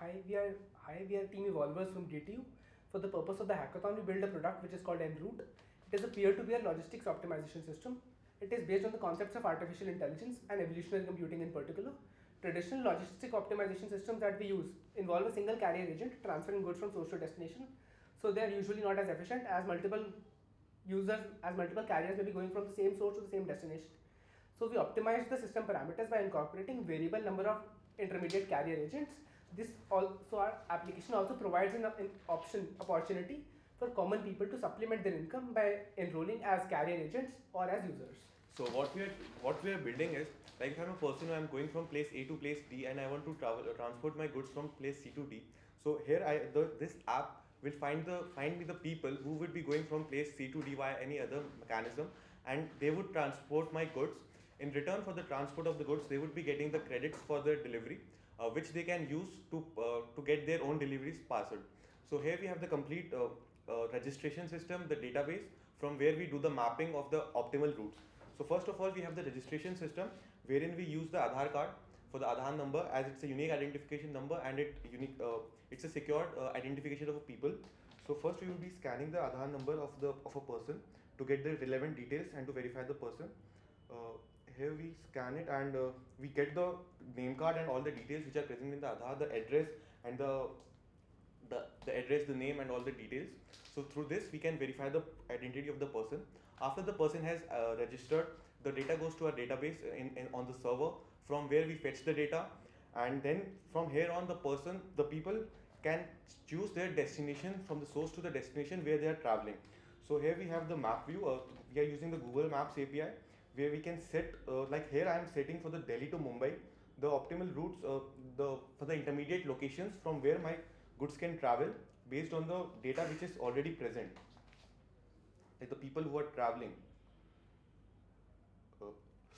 Hi, we are Team Evolvers from DTU. For the purpose of the hackathon, we built a product which is called Enroute. It is a peer-to-peer logistics optimization system. It is based on the concepts of artificial intelligence and evolutionary computing in particular. Traditional logistic optimization systems that we use involve a single carrier agent transferring goods from source to destination. So they are usually not as efficient as multiple carriers may be going from the same source to the same destination. So we optimize the system parameters by incorporating variable number of intermediate carrier agents. Our application also provides an opportunity for common people to supplement their income by enrolling as carrier agents or as users. So what we are building is, like, if I'm a person who I'm going from place A to place D and I want to transport my goods from place C to D. So here this app will find me the people who would be going from place C to D via any other mechanism, and they would transport my goods. In return for the transport of the goods, they would be getting the credits for the delivery, which they can use to get their own deliveries parceled. So here we have the complete registration system, the database from where we do the mapping of the optimal routes. So first of all, we have the registration system wherein we use the Aadhaar card for the Aadhaar number, as it's a unique identification number and it's a secured identification of a people. So first we will be scanning the Aadhaar number of a person to get the relevant details and to verify the person. Here we scan it and we get the name card and all the details which are present in the Aadhaar, the address and the address, the name and all the details. So through this we can verify the identity of the person. After the person has registered, the data goes to our database on the server, from where we fetch the data, and then from here on the people can choose their destination from the source to the destination where they are traveling. So here we have the map view. We are using the Google Maps API, where we can set, like here I am setting for the Delhi to Mumbai, the optimal routes for the intermediate locations from where my goods can travel based on the data which is already present, like the people who are traveling.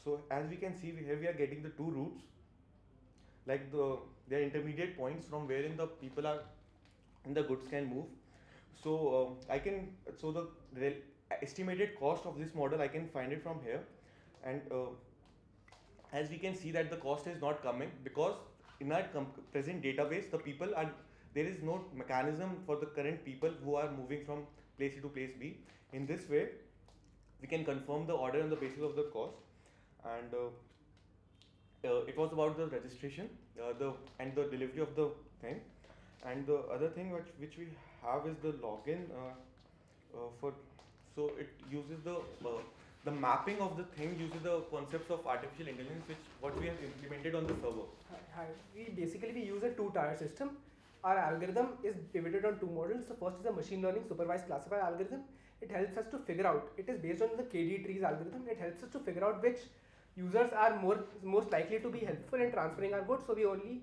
So as we can see, here we are getting the two routes, like they are intermediate points from wherein the people are and the goods can move. So the estimated cost of this model I can find it from here, and as we can see that the cost is not coming because in our present database there is no mechanism for the current people who are moving from place A to place B. In this way we can confirm the order on the basis of the cost, and it was about the registration and the delivery of the thing. And the other thing which we have is the login so it uses the mapping of the thing uses the concepts of artificial intelligence, which what we have implemented on the server. We use a two-tier system. Our algorithm is divided on two models. The first is a machine learning supervised classifier algorithm. It helps us to figure out, it is based on the KD trees algorithm. It helps us to figure out which users are most likely to be helpful in transferring our goods. So we only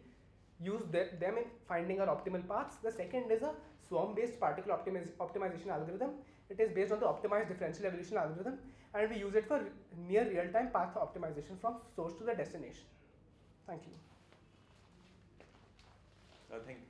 use them in finding our optimal paths. The second is a swarm-based particle optimization algorithm. It is based on the optimized differential evolution algorithm, and we use it for near real-time path optimization from source to the destination. Thank you. Thank you.